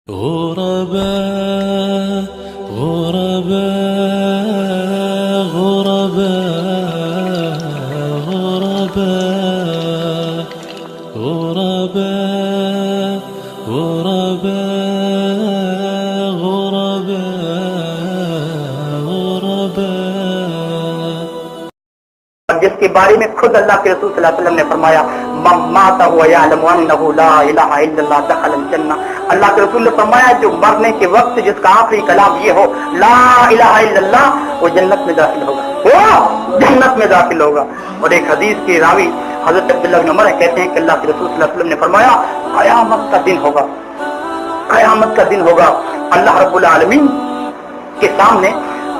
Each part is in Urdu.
غرباء غرباء غرباء غرباء غرباء غرباء غرباء جس کے بارے میں خود اللہ کے رسول صلی اللہ علیہ وسلم نے فرمایا من مات هو يعلم انه لا اله الا الله دخل الجنہ. اللہ کے رسول نے فرمایا جو مرنے کے وقت جس کا آخری کلام یہ ہو لا الہ الا اللہ وہ جنت میں داخل ہوگا، وہ جنت میں داخل ہوگا. اور ایک حدیث کے راوی حضرت عبداللہ بن عمر کہتے ہیں کہ اللہ کے رسول صلی اللہ علیہ وسلم نے فرمایا قیامت کا دن ہوگا، قیامت کا دن ہوگا، اللہ رب العالمین کے سامنے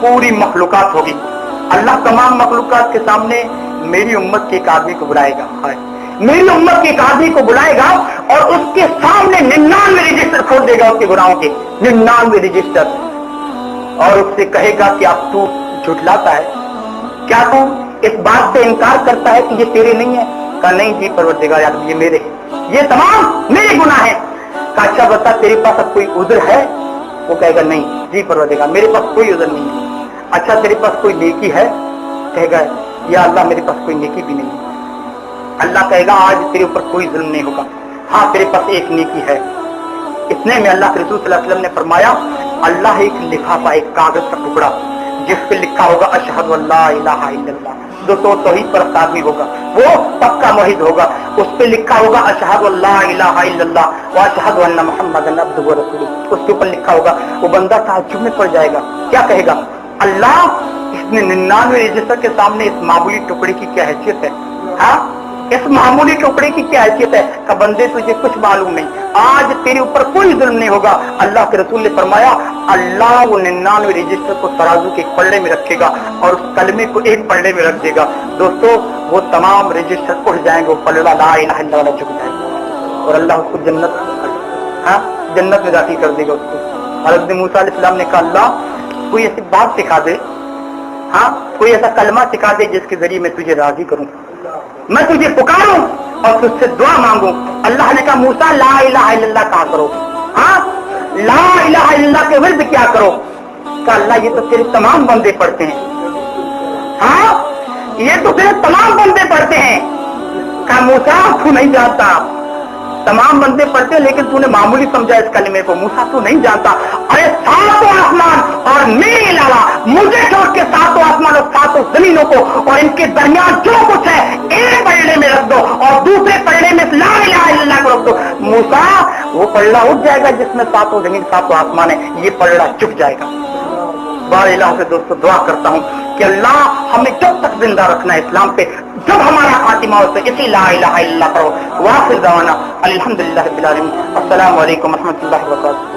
پوری مخلوقات ہوگی، اللہ تمام مخلوقات کے سامنے میری امت کے ایک آدمی کو بلائے گا، میری امت کے ایک آدمی کو بلائے گا اور اس کے سامنے 99 رجسٹر کھول دے گا اس کے گناہوں کے 99 رجسٹر، اور اس سے کہے گا کہ اب تو جھٹلاتا ہے، کیا تو اس بات سے انکار کرتا ہے کہ یہ تیرے نہیں ہے؟ کہا نہیں جی پروردگار عالم یہ میرے ہیں، یہ تمام میرے گناہ ہیں. کہا اچھا بتا تیرے پاس اب کوئی عذر ہے؟ وہ کہے گا نہیں جی پروردگار میرے پاس کوئی عذر نہیں ہے. اچھا تیرے پاس کوئی نیکی ہے؟ کہے گا یا اللہ میرے پاس کوئی نیکی بھی نہیں ہے. اللہ کہے گا آج تیرے اوپر کوئی ظلم نہیں ہوگا، ہاں تیرے پاس ایک نیکی ہے. اتنے میں اللہ کے رسول صلی اللہ علیہ وسلم نے فرمایا اللہ ایک لفافہ، ایک کاغذ کا ٹکڑا جس پہ لکھا ہوگا اشہد اللہ الہ الا اللہ، جو تو توحید پرست آدمی ہوگا وہ پکا موحد ہوگا، اس پہ لکھا ہوگا اشہد اللہ الہ الا اللہ واشہد ان محمدن عبدہ ورسولہ، اس کے اوپر لکھا ہوگا. وہ بندہ تعجب میں پڑ جائے گا، کیا کہے گا اللہ اس نے 99 رجسٹر کے سامنے اس معمولی ٹکڑے کی کیا حیثیت ہے؟ ہاں اس معمولی ٹکڑے کی کیا حیثیت ہے؟ کہ بندے تجھے کچھ معلوم نہیں، آج تیرے اوپر کوئی ظلم نہیں ہوگا. اللہ کے رسول نے فرمایا اللہ وہ 99 رجسٹر کو ترازو کے ایک پلڑے میں رکھے گا اور اس کلمے کو ایک پلڑے میں رکھ دے گا. دوستو وہ تمام رجسٹر اٹھ جائیں گے، وہ پلڑا لا الہ الا اللہ والا جھک جائے گا اور اللہ اس کو جنت میں داخل کر دے گا. اس کو حضرت موسیٰ علیہ السلام نے کہا اللہ کوئی ایسی بات سکھا دے، ہاں کوئی ایسا کلمہ سکھا دے جس کے ذریعے میں تجھے راضی کروں، میں تجھے پکاروں اور تجھ سے دعا مانگوں. اللہ نے کہا موسیٰ لا الہ الا اللہ کہا کرو، ہاں لا الہ الا اللہ کے ورد کیا کرو؟ کہا اللہ یہ تو تیرے تمام بندے پڑھتے ہیں، ہاں یہ تو تیرے تمام بندے پڑھتے ہیں. کہا موسیٰ تو نہیں جانتا، تمام بندے پڑھتے ہیں لیکن تو نے معمولی سمجھا اس کلمے کو. موسیٰ تو نہیں جانتا، ارے ساتوں آسمان اور میرے علاوہ مجھے چھوڑ کے ساتوں آسمان اور ساتوں زمینوں کو اور ان کے درمیان جو کچھ ہے ایک پلڑے میں رکھ دو اور دوسرے پلڑے میں لا الہ الا اللہ کو رکھ دو. موسیٰ وہ پلڑا اٹھ جائے گا جس میں ساتوں زمین ساتوں آسمان ہے، یہ پلڑا چک جائے گا. بار الہ سے دوستو دعا کرتا ہوں کہ اللہ ہمیں جب تک زندہ رکھنا ہے اسلام پہ، جب ہمارا خاتمہ ہو تو اسی لا الہ الا اللہ کرو. واخر دعوانا الحمدللہ رب العالمین. السلام علیکم و رحمۃ اللہ وبرکاتہ.